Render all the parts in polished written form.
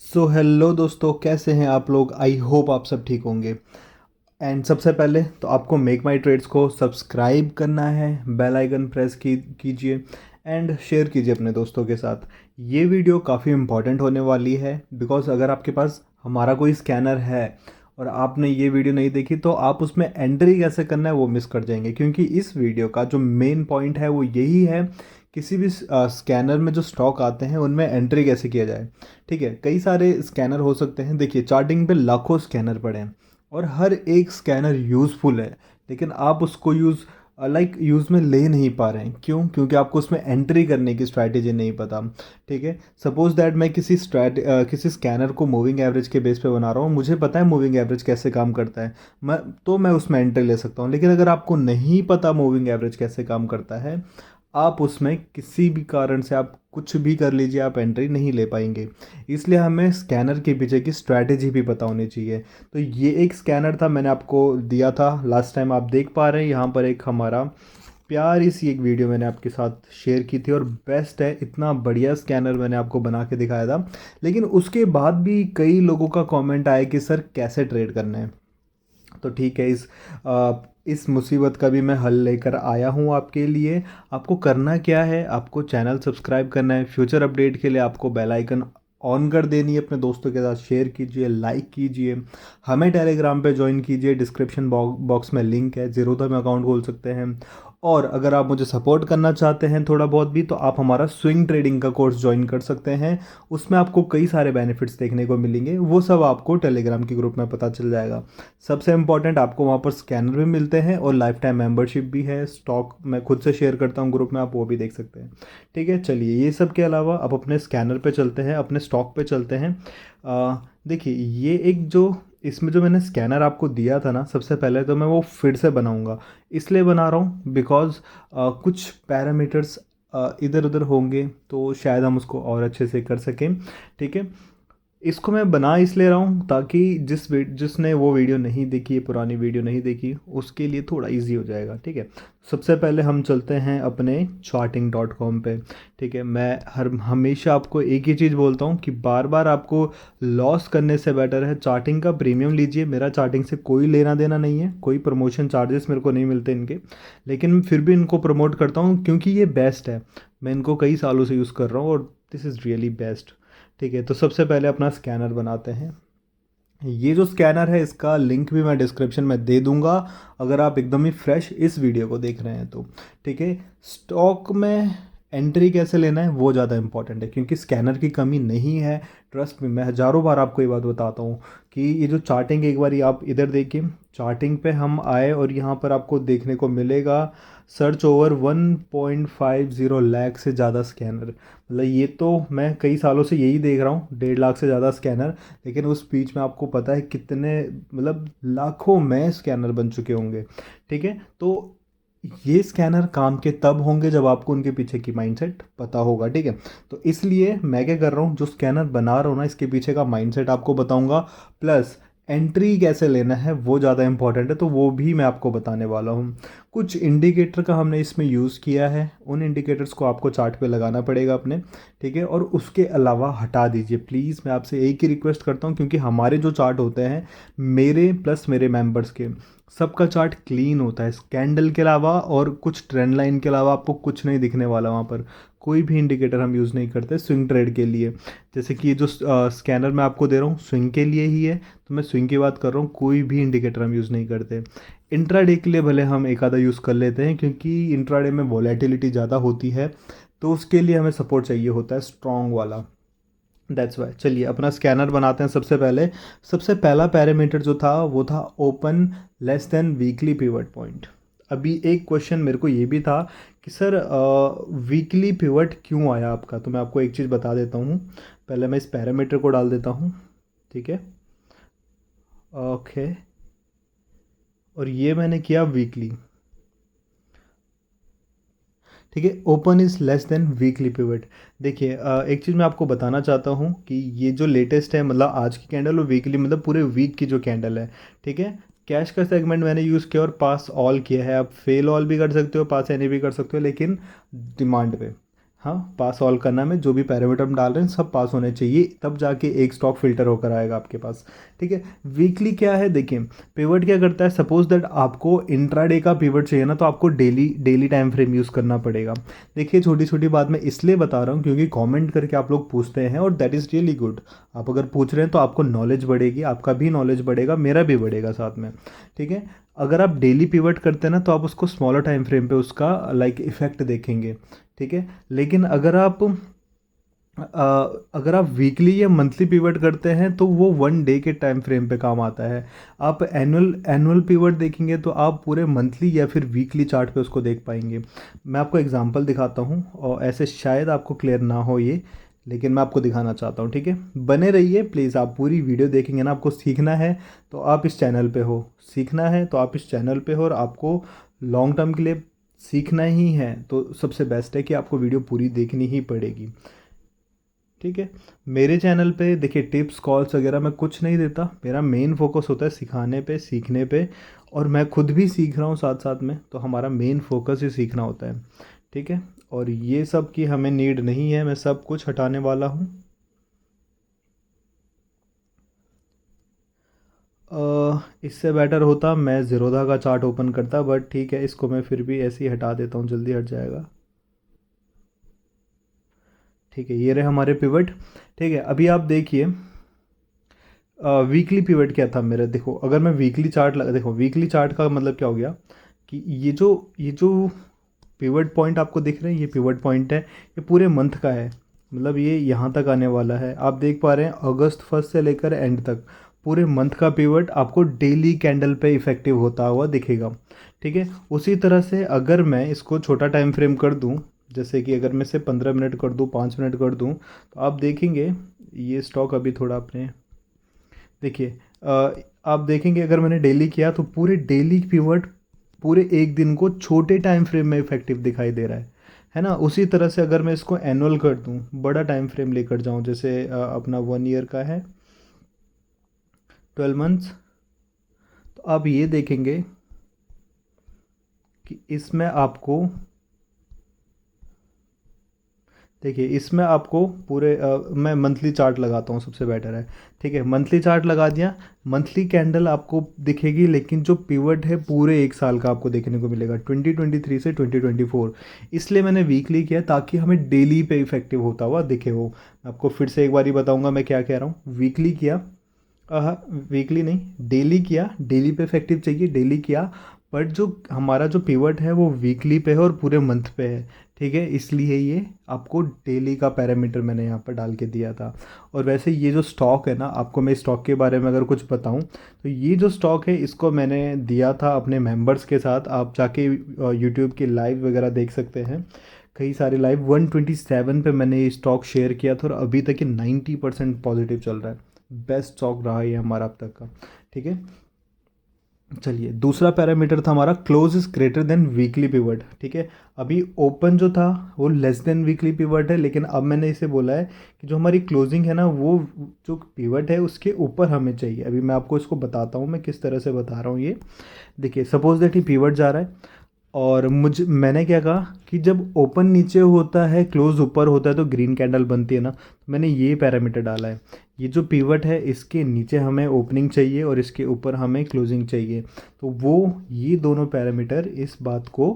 So hello दोस्तों, कैसे हैं आप लोग। आई होप आप सब ठीक होंगे। एंड सबसे पहले तो आपको मेक माई ट्रेड्स को सब्सक्राइब करना है, बेल आइकन प्रेस कीजिए एंड शेयर कीजिए अपने दोस्तों के साथ। ये वीडियो काफ़ी इंपॉर्टेंट होने वाली है बिकॉज अगर आपके पास हमारा कोई स्कैनर है और आपने ये वीडियो नहीं देखी तो आप उसमें एंट्री कैसे करना है वो मिस कर जाएंगे, क्योंकि इस वीडियो का जो मेन पॉइंट है वो यही है, किसी भी स्कैनर में जो स्टॉक आते हैं उनमें एंट्री कैसे किया जाए। ठीक है, कई सारे स्कैनर हो सकते हैं। देखिए, चार्टिंग पे लाखों स्कैनर पड़े हैं और हर एक स्कैनर यूज़फुल है, लेकिन आप उसको यूज़ में ले नहीं पा रहे हैं। क्यों? क्योंकि आपको उसमें एंट्री करने की स्ट्रैटेजी नहीं पता। ठीक है, सपोज दैट मैं किसी स्कैनर को मूविंग एवरेज के बेस पे बना रहा हूँ, मुझे पता है मूविंग एवरेज कैसे काम करता है, मैं उसमें एंट्री ले सकता हूँ। लेकिन अगर आपको नहीं पता मूविंग एवरेज कैसे काम करता है, आप उसमें किसी भी कारण से आप कुछ भी कर लीजिए, आप एंट्री नहीं ले पाएंगे। इसलिए हमें स्कैनर के पीछे की स्ट्रैटेजी भी पता होनी चाहिए। तो ये एक स्कैनर था, मैंने आपको दिया था लास्ट टाइम, आप देख पा रहे हैं यहाँ पर एक हमारा प्यारी सी एक वीडियो मैंने आपके साथ शेयर की थी और बेस्ट है, इतना बढ़िया स्कैनर मैंने आपको बना के दिखाया था। लेकिन उसके बाद भी कई लोगों का कमेंट आया कि सर कैसे ट्रेड करना है। तो ठीक है, इस मुसीबत का भी मैं हल लेकर आया हूँ आपके लिए। आपको करना क्या है, आपको चैनल सब्सक्राइब करना है, फ्यूचर अपडेट के लिए आपको बेल आइकन ऑन कर देनी है, अपने दोस्तों के साथ शेयर कीजिए, लाइक कीजिए, हमें टेलीग्राम पे ज्वाइन कीजिए, डिस्क्रिप्शन बॉक्स में लिंक है, ज़ीरोधा में अकाउंट खोल सकते हैं। और अगर आप मुझे सपोर्ट करना चाहते हैं थोड़ा बहुत भी, तो आप हमारा स्विंग ट्रेडिंग का कोर्स ज्वाइन कर सकते हैं। उसमें आपको कई सारे बेनिफिट्स देखने को मिलेंगे, वो सब आपको टेलीग्राम के ग्रुप में पता चल जाएगा। सबसे इम्पॉर्टेंट, आपको वहाँ पर स्कैनर भी मिलते हैं और लाइफ टाइम मेम्बरशिप भी है। स्टॉक मैं खुद से शेयर करता हूँ ग्रुप में, आप वो भी देख सकते हैं। ठीक है, चलिए ये सब के अलावा आप अपने स्कैनर पे चलते हैं, अपने स्टॉक पे चलते हैं। देखिए, ये एक जो इसमें जो मैंने स्कैनर आपको दिया था ना, सबसे पहले तो मैं वो फिर से बनाऊंगा। इसलिए बना रहा हूँ बिकॉज कुछ पैरामीटर्स इधर उधर होंगे, तो शायद हम उसको और अच्छे से कर सकें। ठीक है, इसको मैं बना इसलिए रहा हूँ ताकि जिसने वो वीडियो नहीं देखी, पुरानी वीडियो नहीं देखी, उसके लिए थोड़ा इजी हो जाएगा। ठीक है, सबसे पहले हम चलते हैं अपने charting.com पे। ठीक है, मैं हर हमेशा आपको एक ही चीज़ बोलता हूँ कि बार बार आपको लॉस करने से बेटर है चार्टिंग का प्रीमियम लीजिए। मेरा चार्टिंग से कोई लेना देना नहीं है, कोई प्रमोशन चार्जेस मेरे को नहीं मिलते इनके, लेकिन फिर भी इनको प्रमोट करता हूँ क्योंकि ये बेस्ट है। मैं इनको कई सालों से यूज़ कर रहा हूँ और दिस इज़ रियली बेस्ट। ठीक है, तो सबसे पहले अपना स्कैनर बनाते हैं। ये जो स्कैनर है इसका लिंक भी मैं डिस्क्रिप्शन में दे दूंगा, अगर आप एकदम ही फ्रेश इस वीडियो को देख रहे हैं तो। ठीक है, स्टॉक में एंट्री कैसे लेना है वो ज़्यादा इंपॉर्टेंट है, क्योंकि स्कैनर की कमी नहीं है। ट्रस्ट में, मैं हज़ारों बार आपको ये बात बताता हूँ कि ये जो चार्टिंग, एक बार आप इधर देखिए, चार्टिंग पे हम आए और यहाँ पर आपको देखने को मिलेगा सर्च ओवर 1.50 लाख से ज़्यादा स्कैनर। मतलब ये तो मैं कई सालों से यही देख रहा हूँ, 1.5 लाख से ज़्यादा स्कैनर। लेकिन उस बीच में आपको पता है कितने, मतलब लाखों में स्कैनर बन चुके होंगे। ठीक है, तो ये स्कैनर काम के तब होंगे जब आपको उनके पीछे की माइंडसेट पता होगा। ठीक है, तो इसलिए मैं क्या कर रहा हूँ, जो स्कैनर बना रहा हूँ ना, इसके पीछे का माइंडसेट आपको बताऊंगा, प्लस एंट्री कैसे लेना है वो ज़्यादा इंपॉर्टेंट है, तो वो भी मैं आपको बताने वाला हूँ। कुछ इंडिकेटर का हमने इसमें यूज़ किया है, उन इंडिकेटर्स को आपको चार्ट पे लगाना पड़ेगा अपने। ठीक है, और उसके अलावा हटा दीजिए प्लीज़। मैं आपसे एक ही रिक्वेस्ट करता हूँ, क्योंकि हमारे जो चार्ट होते हैं, मेरे प्लस मेरे मेंबर्स के, सबका चार्ट क्लीन होता है, कैंडल के अलावा और कुछ ट्रेंड लाइन के अलावा आपको कुछ नहीं दिखने वाला वहाँ पर। कोई भी इंडिकेटर हम यूज़ नहीं करते स्विंग ट्रेड के लिए। जैसे कि ये जो स्कैनर मैं आपको दे रहा हूँ स्विंग के लिए ही है, तो मैं स्विंग की बात कर रहा हूँ, कोई भी इंडिकेटर हम यूज़ नहीं करते। इंट्राडे के लिए भले हम एक आधा यूज़ कर लेते हैं, क्योंकि इंट्राडे में वॉलेटिलिटी ज़्यादा होती है, तो उसके लिए हमें सपोर्ट चाहिए होता है स्ट्रॉन्ग वाला। That's why. चलिए अपना स्कैनर बनाते हैं। सबसे पहले, सबसे पहला पैरामीटर जो था वो था open less than weekly pivot point. अभी एक क्वेश्चन मेरे को ये भी था कि सर वीकली पिवट क्यों आया आपका, तो मैं आपको एक चीज़ बता देता हूँ। पहले मैं इस पैरामीटर को डाल देता हूँ। ठीक है, ओके, और ये मैंने किया वीकली। ठीक है, open is less than weekly pivot. देखिए, एक चीज़ मैं आपको बताना चाहता हूँ कि ये जो लेटेस्ट है, मतलब आज की कैंडल और वीकली, मतलब पूरे वीक की जो कैंडल है। ठीक है, कैश का सेगमेंट मैंने यूज़ किया और पास ऑल किया है। आप फेल ऑल भी कर सकते हो, पास एनी भी कर सकते हो, लेकिन डिमांड पे। हाँ, पास ऑल करना में जो भी पैरामीटर हम डाल रहे हैं सब पास होने चाहिए, तब जाके एक स्टॉक फिल्टर होकर आएगा आपके पास। ठीक है। वीकली क्या है देखिए, पिवट क्या करता है, सपोज दैट आपको इंट्राडे का पिवट चाहिए ना, तो आपको daily daily time frame use करना पड़ेगा। देखिए छोटी छोटी बात मैं इसलिए बता रहा हूँ क्योंकि कमेंट करके आप लोग पूछते हैं, और दैट इज़ रियली गुड। आप अगर पूछ रहे हैं तो आपको नॉलेज बढ़ेगी, आपका भी नॉलेज बढ़ेगा, मेरा भी बढ़ेगा साथ में। ठीक है। अगर आप डेली पिवट करते हैं ना, तो आप उसको स्मॉलर टाइम फ्रेम पे उसका लाइक इफेक्ट देखेंगे। ठीक है। लेकिन अगर आप वीकली या मंथली पिवट करते हैं तो वो 1 डे के टाइम फ्रेम पे काम आता है। आप एनुअल एनुअल पिवट देखेंगे तो आप पूरे मंथली या फिर वीकली चार्ट पे उसको देख पाएंगे। मैं आपको एग्जांपल दिखाता हूँ, और ऐसे शायद आपको क्लियर ना हो ये, लेकिन मैं आपको दिखाना चाहता हूँ। ठीक है, बने रहिए प्लीज़। आप पूरी वीडियो देखेंगे ना, आपको सीखना है तो आप इस चैनल पे हो, सीखना है तो आप इस चैनल पे हो, और आपको लॉन्ग टर्म के लिए सीखना ही है तो सबसे बेस्ट है कि आपको वीडियो पूरी देखनी ही पड़ेगी। ठीक है। मेरे चैनल पे देखिए टिप्स कॉल्स वगैरह मैं कुछ नहीं देता, मेरा मेन फोकस होता है सिखाने पे, सीखने पे, और मैं खुद भी सीख रहा हूँ साथ साथ में, तो हमारा मेन फोकस ही सीखना होता है। ठीक है। और ये सब की हमें नीड नहीं है, मैं सब कुछ हटाने वाला हूँ। इससे बेटर होता मैं ज़ीरोधा का चार्ट ओपन करता, बट ठीक है, इसको मैं फिर भी ऐसे ही हटा देता हूँ, जल्दी हट जाएगा। ठीक है, ये रहे हमारे पिवट। ठीक है, अभी आप देखिए वीकली पिवट क्या था मेरा। देखो अगर मैं वीकली चार्ट लगा, देखो वीकली चार्ट का मतलब क्या हो गया कि ये जो पिवट पॉइंट आपको दिख रहे हैं, ये पिवट पॉइंट है, ये पूरे मंथ का है। मतलब ये यहाँ तक आने वाला है, आप देख पा रहे हैं अगस्त फर्स्ट से लेकर एंड तक पूरे मंथ का पिवट आपको डेली कैंडल पे इफेक्टिव होता हुआ दिखेगा। ठीक है। उसी तरह से अगर मैं इसको छोटा टाइम फ्रेम कर दूँ, जैसे कि अगर मैं इसे 15 मिनट कर दूँ, 5 मिनट कर दूँ, तो आप देखेंगे ये स्टॉक अभी थोड़ा अपने देखिए आप देखेंगे अगर मैंने डेली किया तो पूरे डेली पीवर्ड पूरे एक दिन को छोटे टाइम फ्रेम में इफेक्टिव दिखाई दे रहा है ना। उसी तरह से अगर मैं इसको एनुअल कर दूं, बड़ा टाइम फ्रेम लेकर जाऊं, जैसे अपना 1 ईयर का है, 12 मंथ्स, तो आप ये देखेंगे कि इसमें आपको देखिए इसमें आपको पूरे मैं मंथली चार्ट लगाता हूँ, सबसे बेटर है। ठीक है, मंथली चार्ट लगा दिया, मंथली कैंडल आपको दिखेगी, लेकिन जो पिवट है पूरे एक साल का आपको देखने को मिलेगा, 2023 से 2024। इसलिए मैंने वीकली किया ताकि हमें डेली पे इफेक्टिव होता हुआ दिखे वो। मैं आपको फिर से एक बार ही बताऊंगा मैं क्या कह रहा हूँ। वीकली किया, वीकली नहीं डेली किया, डेली पे इफेक्टिव चाहिए, डेली किया, बट जो हमारा जो पिवट है वो वीकली पे है और पूरे मंथ पे है। ठीक है, इसलिए ये आपको डेली का पैरामीटर मैंने यहाँ पर डाल के दिया था। और वैसे ये जो स्टॉक है ना, आपको मैं स्टॉक के बारे में अगर कुछ बताऊँ, तो ये जो स्टॉक है इसको मैंने दिया था अपने मेंबर्स के साथ। आप जाके यूट्यूब की लाइव वगैरह देख सकते हैं, कई सारे लाइव 127 पे मैंने ये स्टॉक शेयर किया था, और अभी तक ये 90% पॉजिटिव चल रहा है। बेस्ट स्टॉक रहा ये हमारा अब तक का। ठीक है। चलिए, दूसरा पैरामीटर था हमारा close is greater than weekly pivot. ठीक है, अभी ओपन जो था वो लेस देन वीकली पिवट है, लेकिन अब मैंने इसे बोला है कि जो हमारी क्लोजिंग है ना, वो जो पिवट है उसके ऊपर हमें चाहिए। अभी मैं आपको इसको बताता हूँ, मैं किस तरह से बता रहा हूँ ये। देखिए सपोज दैट ही पिवट जा रहा है, और मैंने क्या कहा कि जब ओपन नीचे होता है क्लोज ऊपर होता है तो ग्रीन कैंडल बनती है ना, तो मैंने ये पैरामीटर डाला है। ये जो पिवट है इसके नीचे हमें ओपनिंग चाहिए और इसके ऊपर हमें क्लोजिंग चाहिए, तो वो ये दोनों पैरामीटर इस बात को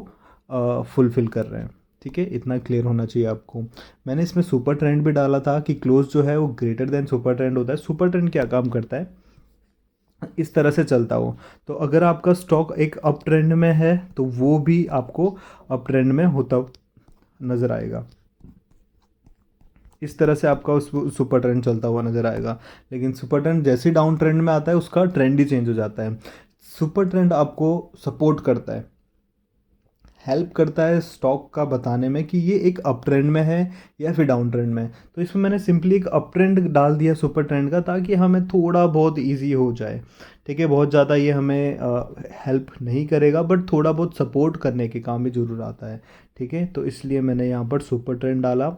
फुलफिल कर रहे हैं। ठीक है, इतना क्लियर होना चाहिए आपको। मैंने इसमें सुपर ट्रेंड भी डाला था कि क्लोज जो है वो ग्रेटर देन सुपर ट्रेंड होता है। सुपर ट्रेंड क्या काम करता है, इस तरह से चलता हो, तो अगर आपका स्टॉक एक अप ट्रेंड में है तो वो भी आपको अप ट्रेंड में होता नज़र आएगा। इस तरह से आपका उस सुपर ट्रेंड चलता हुआ नज़र आएगा। लेकिन सुपर ट्रेंड जैसे ही डाउन ट्रेंड में आता है उसका ट्रेंड ही चेंज हो जाता है। सुपर ट्रेंड आपको सपोर्ट करता है, हेल्प करता है स्टॉक का बताने में कि ये एक अप ट्रेंड में है या फिर डाउन ट्रेंड में है। तो इसमें मैंने सिंपली एक अप ट्रेंड डाल दिया सुपर ट्रेंड का, ताकि हमें थोड़ा बहुत इजी हो जाए। ठीक है, बहुत ज़्यादा ये हमें हेल्प नहीं करेगा, बट थोड़ा बहुत सपोर्ट करने के काम भी ज़रूर आता है। ठीक है, तो इसलिए मैंने यहाँ पर सुपर ट्रेंड डाला।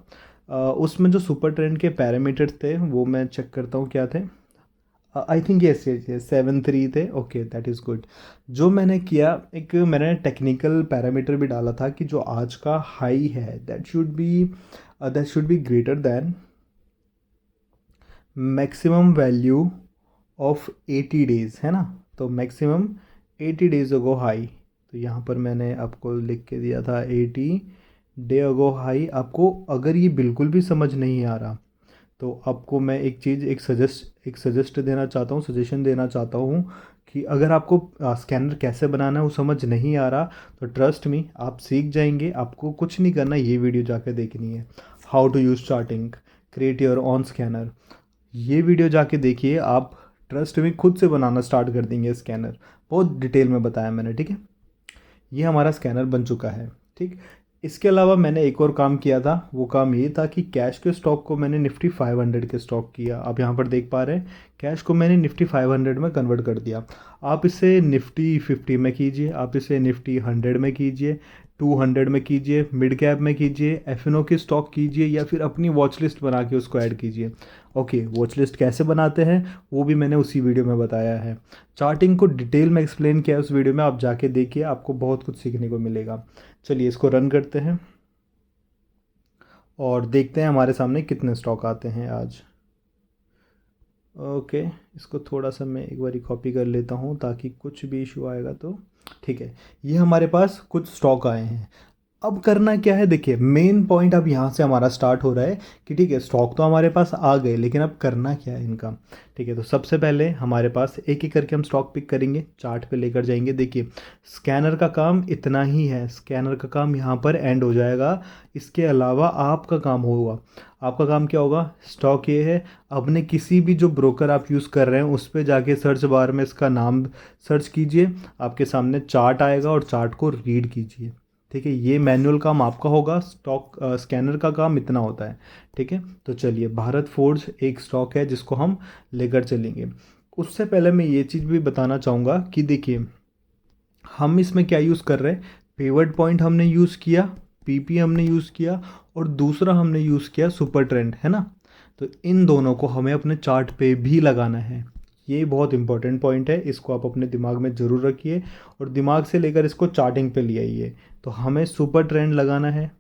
उसमें जो सुपर ट्रेंड के पैरामीटर्स थे वो मैं चेक करता हूँ क्या थे। I think yes yes yes 7-3 थे, ओके दैट इज़ गुड। जो मैंने किया, एक मैंने टेक्निकल पैरामीटर भी डाला था कि जो आज का हाई है that should be greater than maximum value of 80 days, है ना। तो मैक्सिमम 80 डेज अगो हाई, तो यहाँ पर मैंने आपको लिख के दिया था 80 डे अगो हाई। आपको अगर ये बिल्कुल भी समझ नहीं आ रहा तो आपको मैं एक चीज़ सजेशन देना चाहता हूँ कि अगर आपको स्कैनर कैसे बनाना है वो समझ नहीं आ रहा, तो ट्रस्ट मी आप सीख जाएंगे। आपको कुछ नहीं करना, ये वीडियो जाके देखनी है, how to use charting create your own scanner. ये वीडियो जाके देखिए, आप ट्रस्ट में खुद से बनाना स्टार्ट कर देंगे स्कैनर। बहुत डिटेल में बताया मैंने, ठीक है। ये हमारा स्कैनर बन चुका है, ठीक। इसके अलावा मैंने एक और काम किया था, वो काम ये था कि कैश के स्टॉक को मैंने निफ्टी 500 के स्टॉक किया। आप यहाँ पर देख पा रहे हैं, कैश को मैंने निफ्टी 500 में कन्वर्ट कर दिया। आप इसे निफ्टी 50 में कीजिए, आप इसे निफ्टी 100 में कीजिए, 200 में कीजिए, मिड कैप में कीजिए, एफ की स्टॉक कीजिए, या फिर अपनी वॉच लिस्ट बना के उसको ऐड कीजिए। ओके, वॉच लिस्ट कैसे बनाते हैं वो भी मैंने उसी वीडियो में बताया है। चार्टिंग को डिटेल में एक्सप्लेन किया है उस वीडियो में, आप जाके देखिए, आपको बहुत कुछ सीखने को मिलेगा। चलिए इसको रन करते हैं और देखते हैं हमारे सामने कितने स्टॉक आते हैं आज। ओके, इसको थोड़ा सा मैं एक बारी कॉपी कर लेता हूँ ताकि कुछ भी इशू आएगा तो ठीक है। ये हमारे पास कुछ स्टॉक आए हैं। अब करना क्या है, देखिए मेन पॉइंट अब यहाँ से हमारा स्टार्ट हो रहा है कि ठीक है स्टॉक तो हमारे पास आ गए, लेकिन अब करना क्या है इनका। ठीक है, तो सबसे पहले हमारे पास एक एक करके हम स्टॉक पिक करेंगे, चार्ट पे लेकर जाएंगे। देखिए स्कैनर का काम इतना ही है, स्कैनर का काम यहाँ पर एंड हो जाएगा। इसके अलावा आपका काम होगा, आपका काम क्या होगा, स्टॉक ये है। अपने किसी भी जो ब्रोकर आप यूज़ कर रहे हैं उस पर जाके सर्च बार में इसका नाम सर्च कीजिए, आपके सामने चार्ट आएगा और चार्ट को रीड कीजिए। ठीक है, ये मैनुअल काम आपका होगा, स्टॉक स्कैनर का काम इतना होता है। ठीक है, तो चलिए भारत फोर्ज एक स्टॉक है जिसको हम लेकर चलेंगे। उससे पहले मैं ये चीज़ भी बताना चाहूँगा कि देखिए हम इसमें क्या यूज़ कर रहे हैं, पिवट पॉइंट हमने यूज़ किया, पीपी हमने यूज़ किया, और दूसरा हमने यूज़ किया सुपर ट्रेंड, है ना। तो इन दोनों को हमें अपने चार्ट पे भी लगाना है। ये बहुत इंपॉर्टेंट पॉइंट है, इसको आप अपने दिमाग में ज़रूर रखिए और दिमाग से लेकर इसको चार्टिंग पे ले आइए। तो हमें सुपर ट्रेंड लगाना है,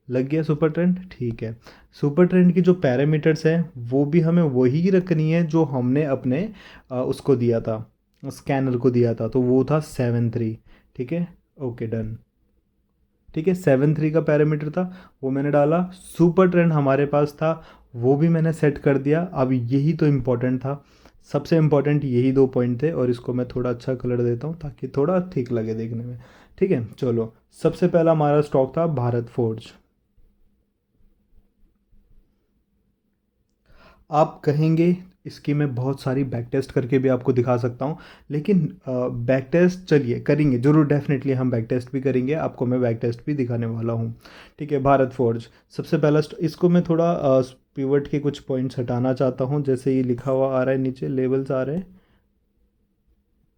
लग गया सुपर ट्रेंड, ठीक है। सुपर ट्रेंड की जो पैरामीटर्स हैं वो भी हमें वही रखनी है जो हमने अपने उसको दिया था, स्कैनर को दिया था, तो वो था 7-3। ठीक है, ओके डन। ठीक है, 7-3 का पैरामीटर था वो मैंने डाला, सुपर ट्रेंड हमारे पास था वो भी मैंने सेट कर दिया। अब यही तो इम्पोर्टेंट था, सबसे इम्पोर्टेंट यही दो पॉइंट थे, और इसको मैं थोड़ा अच्छा कलर देता हूँ ताकि थोड़ा ठीक लगे देखने में। ठीक है, चलो सबसे पहला हमारा स्टॉक था भारत फोर्ज। आप कहेंगे इसकी मैं बहुत सारी बैक टेस्ट करके भी आपको दिखा सकता हूँ, लेकिन बैक टेस्ट चलिए करेंगे ज़रूर, डेफिनेटली हम बैक टेस्ट भी करेंगे, आपको मैं बैक टेस्ट भी दिखाने वाला हूँ। ठीक है, भारत फोर्ज सबसे पहला इसको मैं थोड़ा पिवट के कुछ पॉइंट्स हटाना चाहता हूँ, जैसे ये लिखा हुआ आ रहा है नीचे, लेवल्स आ रहे हैं।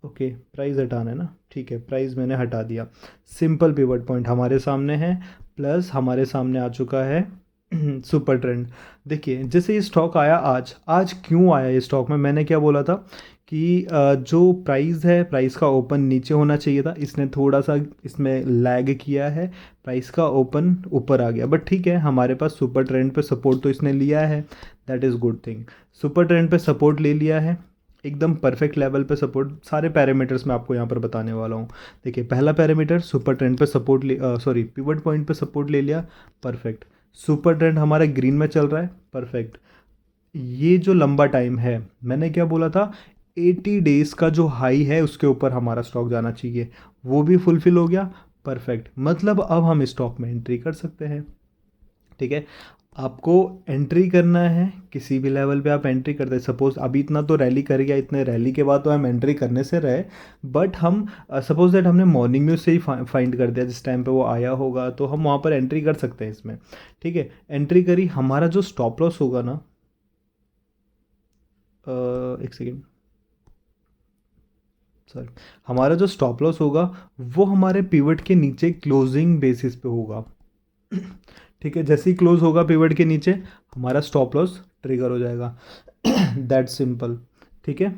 ओके, प्राइस हटाना है ना, ठीक है, प्राइस मैंने हटा दिया। सिंपल पिवट पॉइंट हमारे सामने है, प्लस हमारे सामने आ चुका है सुपर ट्रेंड। देखिए जैसे ये स्टॉक आया आज, आज क्यों आया ये स्टॉक में, मैंने क्या बोला था कि जो प्राइस है, प्राइस का ओपन नीचे होना चाहिए था, इसने थोड़ा सा इसमें लैग किया है, प्राइस का ओपन ऊपर आ गया। बट ठीक है, हमारे पास सुपर ट्रेंड पे सपोर्ट तो इसने लिया है, that is good thing. Super trend पे सपोर्ट ले लिया है, एकदम परफेक्ट लेवल पे सपोर्ट। सारे पैरामीटर्स मैं आपको यहाँ पर बताने वाला हूँ। देखिए पहला पैरामीटर सुपर ट्रेंड पे सपोर्ट सॉरी पिवट पॉइंट पे सपोर्ट ले लिया, परफेक्ट। सुपर ट्रेंड हमारा ग्रीन में चल रहा है, परफेक्ट। ये जो लंबा टाइम है, मैंने क्या बोला था, 80 डेज का जो हाई है उसके ऊपर हमारा स्टॉक जाना चाहिए, वो भी फुलफिल हो गया, परफेक्ट। मतलब अब हम स्टॉक में एंट्री कर सकते हैं। ठीक है, आपको एंट्री करना है, किसी भी लेवल पे आप एंट्री करते हैं। सपोज अभी इतना तो रैली कर गया, इतने रैली के बाद तो हम एंट्री करने से रहे, बट हम सपोज दैट हमने मॉर्निंग में उससे ही फाइंड कर दिया जिस टाइम पे वो आया होगा, तो हम वहाँ पर एंट्री कर सकते हैं इसमें। ठीक है, एंट्री करी, हमारा जो स्टॉप लॉस होगा ना, एक सेकेंड, सॉरी, हमारा जो स्टॉप लॉस होगा वो हमारे पिवट के नीचे क्लोजिंग बेसिस पे होगा। ठीक है, जैसे ही क्लोज होगा पिवट के नीचे, हमारा स्टॉप लॉस ट्रिगर हो जाएगा। That simple. ठीक है,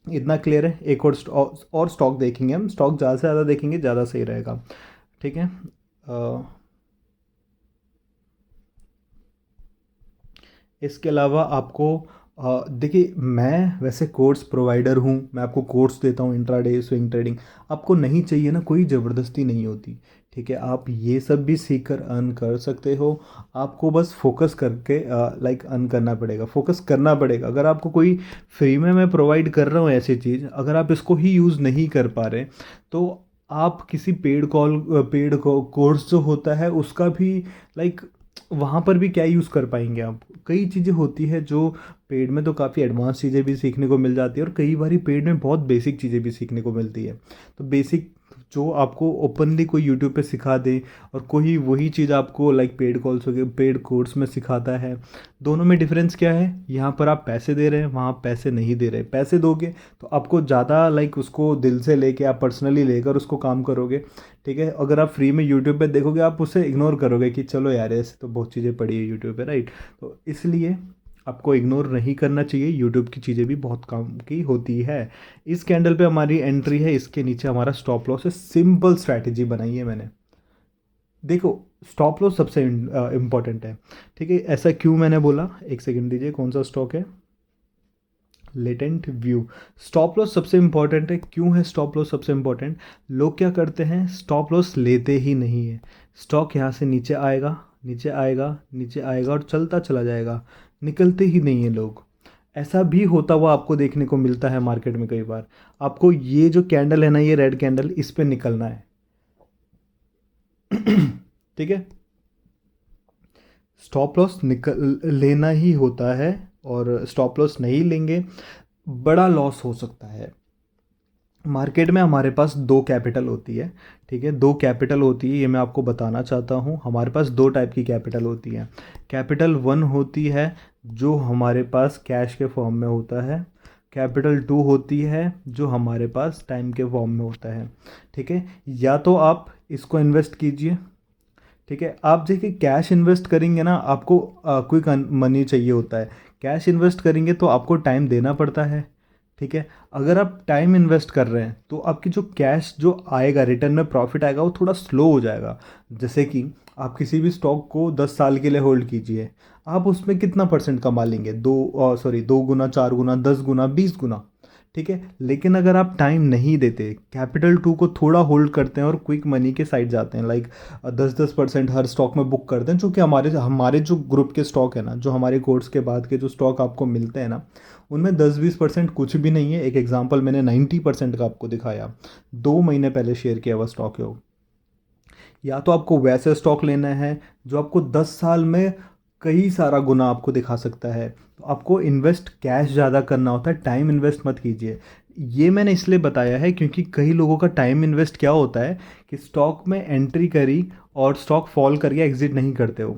इतना क्लियर है। एक और स्टॉक देखेंगे हम, स्टॉक ज़्यादा से ज़्यादा देखेंगे, ज़्यादा सही रहेगा। ठीक है, इसके अलावा आपको देखिए, मैं वैसे कोर्स प्रोवाइडर हूँ, मैं आपको कोर्स देता हूँ इंट्राडे स्विंग ट्रेडिंग। आपको नहीं चाहिए ना, कोई ज़बरदस्ती नहीं होती। ठीक है, आप ये सब भी सीख कर अर्न कर सकते हो। आपको बस फोकस करके लाइक अर्न करना पड़ेगा, फोकस करना पड़ेगा। अगर आपको कोई फ्री में मैं प्रोवाइड कर रहा हूँ ऐसी चीज़, अगर आप इसको ही यूज़ नहीं कर पा रहे, तो आप किसी पेड कोर्स जो होता है उसका भी लाइक वहाँ पर भी क्या यूज़ कर पाएंगे आप। कई चीज़ें होती है जो पेड में तो काफ़ी एडवांस चीज़ें भी सीखने को मिल जाती है, और कई बारी पेड में बहुत बेसिक चीज़ें भी सीखने को मिलती है। तो बेसिक जो आपको ओपनली कोई यूट्यूब पे सिखा दे, और कोई वही चीज़ आपको लाइक पेड कोर्स में सिखाता है, दोनों में डिफरेंस क्या है? यहाँ पर आप पैसे दे रहे हैं, वहाँ आप पैसे नहीं दे रहे। पैसे दोगे तो आपको ज़्यादा लाइक उसको दिल से लेके आप पर्सनली लेकर उसको काम करोगे। ठीक है, अगर आप फ्री में यूट्यूब पे देखोगे, आप उसे इग्नोर करोगे कि चलो यार ऐसे तो बहुत चीज़ें पड़ी है यूट्यूब पे, राइट। तो इसलिए आपको इग्नोर नहीं करना चाहिए, यूट्यूब की चीज़ें भी बहुत काम की होती है। इस कैंडल पे हमारी एंट्री है, इसके नीचे हमारा स्टॉप लॉस है। सिंपल स्ट्रैटेजी बनाई है मैंने। देखो, स्टॉप लॉस सबसे इम्पॉर्टेंट है। ठीक है, ऐसा क्यों मैंने बोला, एक सेकंड दीजिए, कौन सा स्टॉक है? Latent view. स्टॉप लॉस सबसे इंपॉर्टेंट है। क्यों है स्टॉप लॉस सबसे इंपॉर्टेंट? लोग क्या करते हैं, स्टॉप लॉस लेते ही नहीं है। स्टॉक यहाँ से नीचे आएगा, नीचे आएगा, नीचे आएगा और चलता चला जाएगा, निकलते ही नहीं है लोग। ऐसा भी होता हुआ आपको देखने को मिलता है मार्केट में कई बार। आपको ये जो कैंडल है ना, ये रेड कैंडल, इस पे निकलना है। ठीक है, स्टॉप लॉस निकल लेना ही होता है, और स्टॉप लॉस नहीं लेंगे बड़ा लॉस हो सकता है। मार्केट में हमारे पास दो कैपिटल होती है। ठीक है, दो कैपिटल होती है, ये मैं आपको बताना चाहता हूँ। हमारे पास दो टाइप की कैपिटल होती है। कैपिटल वन होती है जो हमारे पास कैश के फॉर्म में होता है। कैपिटल टू होती है जो हमारे पास टाइम के फॉर्म में होता है। ठीक है, या तो आप इसको इन्वेस्ट कीजिए। ठीक है, आप देखिए कैश इन्वेस्ट करेंगे ना, आपको क्विक मनी चाहिए होता है। कैश इन्वेस्ट करेंगे तो आपको टाइम देना पड़ता है। ठीक है, अगर आप टाइम इन्वेस्ट कर रहे हैं तो आपकी जो कैश जो आएगा, रिटर्न में प्रॉफिट आएगा, वो थोड़ा स्लो हो जाएगा। जैसे कि आप किसी भी स्टॉक को 10 साल के लिए होल्ड कीजिए, आप उसमें कितना परसेंट कमा लेंगे? 2 गुना, 4 गुना, 10 गुना, 20 गुना। ठीक है, लेकिन अगर आप टाइम नहीं देते, कैपिटल टू को थोड़ा होल्ड करते हैं और क्विक मनी के साइड जाते हैं, लाइक 10-10% हर स्टॉक में बुक करते हैं, जो कि हमारे हमारे जो ग्रुप के स्टॉक है ना, जो हमारे कोर्स के बाद के जो स्टॉक आपको मिलते हैं ना, उनमें 10-20% कुछ भी नहीं है। एक एग्जांपल मैंने 90% का आपको दिखाया, 2 महीने पहले शेयर किया हुआ स्टॉक है वो। या तो आपको वैसे स्टॉक लेना है जो आपको 10 साल में कई सारा गुना आपको दिखा सकता है, तो आपको इन्वेस्ट कैश ज़्यादा करना होता है, टाइम इन्वेस्ट मत कीजिए। ये मैंने इसलिए बताया है क्योंकि कई लोगों का टाइम इन्वेस्ट क्या होता है कि स्टॉक में एंट्री करी और स्टॉक फॉल कर गया, एग्जिट नहीं करते हो।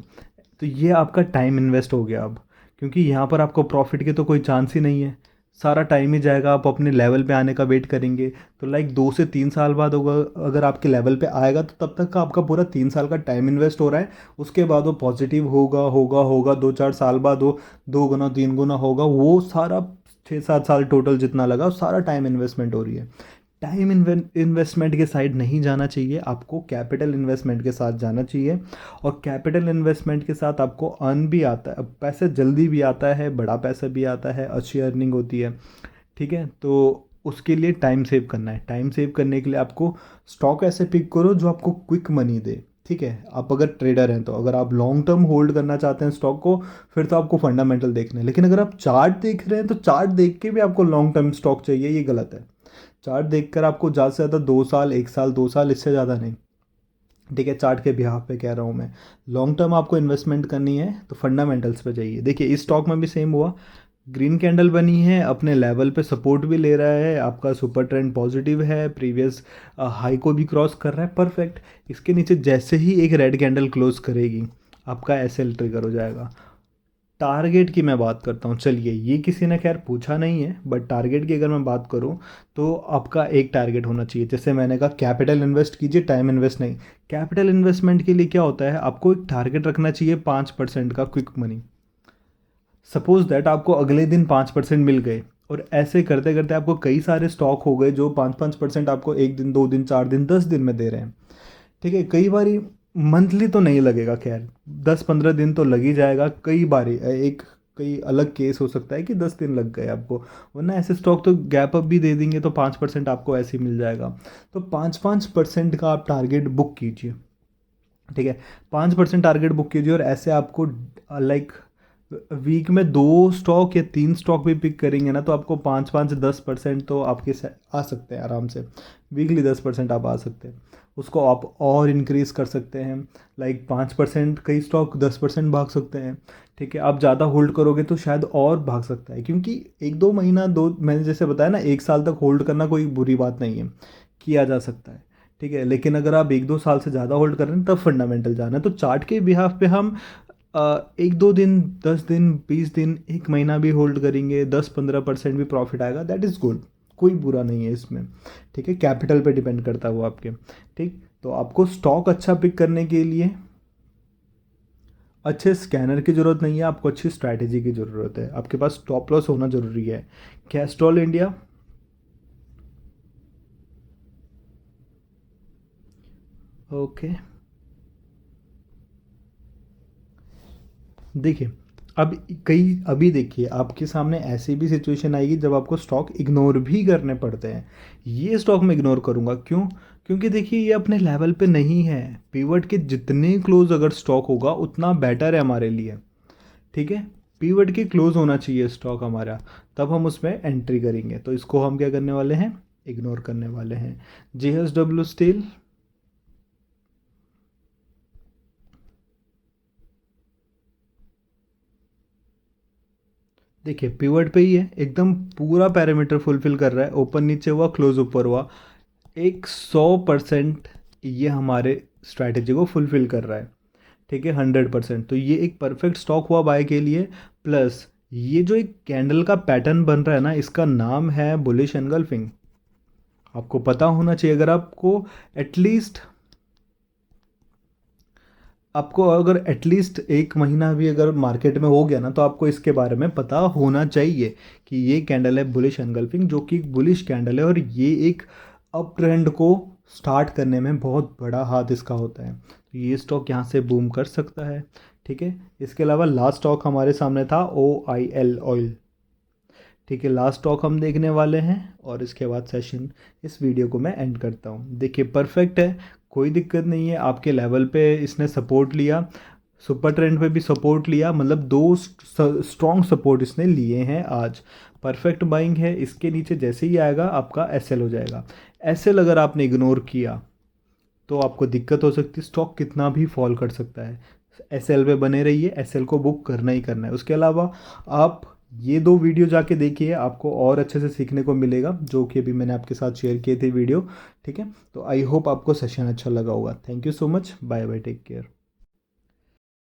तो ये आपका टाइम इन्वेस्ट हो गया अब, क्योंकि यहाँ पर आपको प्रॉफिट के तो कोई चांस ही नहीं है, सारा टाइम ही जाएगा। आप अपने लेवल पे आने का वेट करेंगे, तो लाइक 2 से 3 साल बाद होगा। अगर आपके लेवल पे आएगा तो तब तक का आपका पूरा 3 साल का टाइम इन्वेस्ट हो रहा है। उसके बाद वो पॉजिटिव होगा होगा होगा, 2-4 साल बाद वो 2 गुना 3 गुना होगा। वो सारा 6-7 साल टोटल जितना लगा, वो सारा टाइम इन्वेस्टमेंट हो रही है। टाइम इन्वेस्टमेंट के साइड नहीं जाना चाहिए, आपको कैपिटल इन्वेस्टमेंट के साथ जाना चाहिए। और कैपिटल इन्वेस्टमेंट के साथ आपको अर्न भी आता है, पैसे जल्दी भी आता है, बड़ा पैसा भी आता है, अच्छी अर्निंग होती है। ठीक है, तो उसके लिए टाइम सेव करना है। टाइम सेव करने के लिए आपको स्टॉक ऐसे पिक करो जो आपको क्विक मनी दे। ठीक है, आप अगर ट्रेडर हैं तो, अगर आप लॉन्ग टर्म होल्ड करना चाहते हैं स्टॉक को, फिर तो आपको फंडामेंटल देखना है। लेकिन अगर आप चार्ट देख रहे हैं तो चार्ट देख के भी आपको लॉन्ग टर्म स्टॉक चाहिए, ये गलत है। चार्ट देखकर आपको ज़्यादा से ज़्यादा 2 साल, 1 साल, 2 साल, इससे ज़्यादा नहीं। ठीक है, चार्ट के बिहाफ पे कह रहा हूँ मैं। लॉन्ग टर्म आपको इन्वेस्टमेंट करनी है तो फंडामेंटल्स पे जाइए। देखिए इस स्टॉक में भी सेम हुआ, ग्रीन कैंडल बनी है, अपने लेवल पे सपोर्ट भी ले रहा है, आपका सुपर ट्रेंड पॉजिटिव है, प्रीवियस हाई को भी क्रॉस कर रहा है, परफेक्ट। इसके नीचे जैसे ही एक रेड कैंडल क्लोज करेगी, आपका एसएल ट्रिगर हो जाएगा। टारगेट की मैं बात करता हूँ, चलिए ये किसी ने खैर पूछा नहीं है, बट टारगेट की अगर मैं बात करूँ तो आपका एक टारगेट होना चाहिए। जैसे मैंने कहा कैपिटल इन्वेस्ट कीजिए, टाइम इन्वेस्ट नहीं। कैपिटल इन्वेस्टमेंट के लिए क्या होता है, आपको एक टारगेट रखना चाहिए 5% का क्विक मनी। सपोज दैट आपको अगले दिन 5% मिल गए, और ऐसे करते करते आपको कई सारे स्टॉक हो गए जो 5-5% आपको 1 दिन, 2 दिन, 4 दिन, 10 दिन में दे रहे हैं। ठीक है, कई बारी मंथली तो नहीं लगेगा, खैर 10-15 दिन तो लग ही जाएगा। कई बारी कई अलग केस हो सकता है कि 10 दिन लग गए आपको, वरना ऐसे स्टॉक तो गैप अप भी दे देंगे तो 5% आपको ऐसे ही मिल जाएगा। तो 5-5% का आप टारगेट बुक कीजिए। ठीक है, 5% टारगेट बुक कीजिए, और ऐसे आपको लाइक वीक में 2 स्टॉक या 3 स्टॉक भी पिक करेंगे ना, तो आपको 5-5, 10% तो आपके आ सकते हैं आराम से। वीकली 10% आप आ सकते हैं, उसको आप और इंक्रीज़ कर सकते हैं। लाइक 5% कई स्टॉक 10% भाग सकते हैं। ठीक है, आप ज़्यादा होल्ड करोगे तो शायद और भाग सकता है, क्योंकि 1-2 महीना, मैंने जैसे बताया ना, 1 साल तक होल्ड करना कोई बुरी बात नहीं है, किया जा सकता है। ठीक है, लेकिन अगर आप 1-2 साल से ज़्यादा होल्ड कर रहे हैं तब फंडामेंटल जाना है। तो चार्ट के बिहाफ पे हम 1-2 दिन, 10 दिन, 20 दिन, 1 महीना भी होल्ड करेंगे, 10-15% भी प्रॉफिट आएगा, दैट इज़ गुड। कोई बुरा नहीं है इसमें। ठीक है, कैपिटल पे डिपेंड करता है वो आपके। ठीक, तो आपको स्टॉक अच्छा पिक करने के लिए अच्छे स्कैनर की ज़रूरत नहीं है, आपको अच्छी स्ट्रैटेजी की ज़रूरत है। आपके पास स्टॉप लॉस होना ज़रूरी है। Castrol India, okay. देखिए, अब अभी देखिए आपके सामने ऐसी भी सिचुएशन आएगी जब आपको स्टॉक इग्नोर भी करने पड़ते हैं। ये स्टॉक मैं इग्नोर करूँगा, क्यों? क्योंकि देखिए ये अपने लेवल पे नहीं है। पिवट के जितने क्लोज अगर स्टॉक होगा उतना बेटर है हमारे लिए। ठीक है, पिवट के क्लोज होना चाहिए स्टॉक हमारा, तब हम उसमें एंट्री करेंगे। तो इसको हम क्या करने वाले हैं? इग्नोर करने वाले हैं। JSW स्टील, देखिए पिवट पे ही है, एकदम पूरा पैरामीटर फुलफिल कर रहा है। ओपन नीचे हुआ, क्लोज ऊपर हुआ, एक 100% ये हमारे स्ट्रैटेजी को फुलफिल कर रहा है। ठीक है, 100%। तो ये एक परफेक्ट स्टॉक हुआ बाय के लिए। प्लस ये जो एक कैंडल का पैटर्न बन रहा है ना, इसका नाम है बुलिश एनगल्फिंग। आपको पता होना चाहिए, अगर आपको अगर एटलीस्ट 1 महीना भी अगर मार्केट में हो गया ना, तो आपको इसके बारे में पता होना चाहिए कि ये कैंडल है बुलिश एनगल्फिंग, जो कि बुलिश कैंडल है, और ये एक अप ट्रेंड को स्टार्ट करने में बहुत बड़ा हाथ इसका होता है। तो ये स्टॉक यहाँ से बूम कर सकता है। ठीक है, इसके अलावा लास्ट स्टॉक हमारे सामने था OIL ऑयल। ठीक है, लास्ट स्टॉक हम देखने वाले हैं, और इसके बाद सेशन, इस वीडियो को मैं एंड करता हूँ। देखिए परफेक्ट है, कोई दिक्कत नहीं है। आपके लेवल पे इसने सपोर्ट लिया, सुपर ट्रेंड पे भी सपोर्ट लिया, मतलब 2 स्ट्रॉन्ग सपोर्ट इसने लिए हैं आज। परफेक्ट बाइंग है। इसके नीचे जैसे ही आएगा आपका SL हो जाएगा। SL अगर आपने इग्नोर किया तो आपको दिक्कत हो सकती है, स्टॉक कितना भी फॉल कर सकता है। SL पे बने रहिए, SL को बुक करना ही करना है। उसके अलावा आप ये 2 वीडियो जाके देखिए, आपको और अच्छे से सीखने को मिलेगा, जो कि अभी मैंने आपके साथ शेयर किए थे वीडियो। ठीक है, तो आई होप आपको सेशन अच्छा लगा होगा। Thank you so much, bye bye, take care.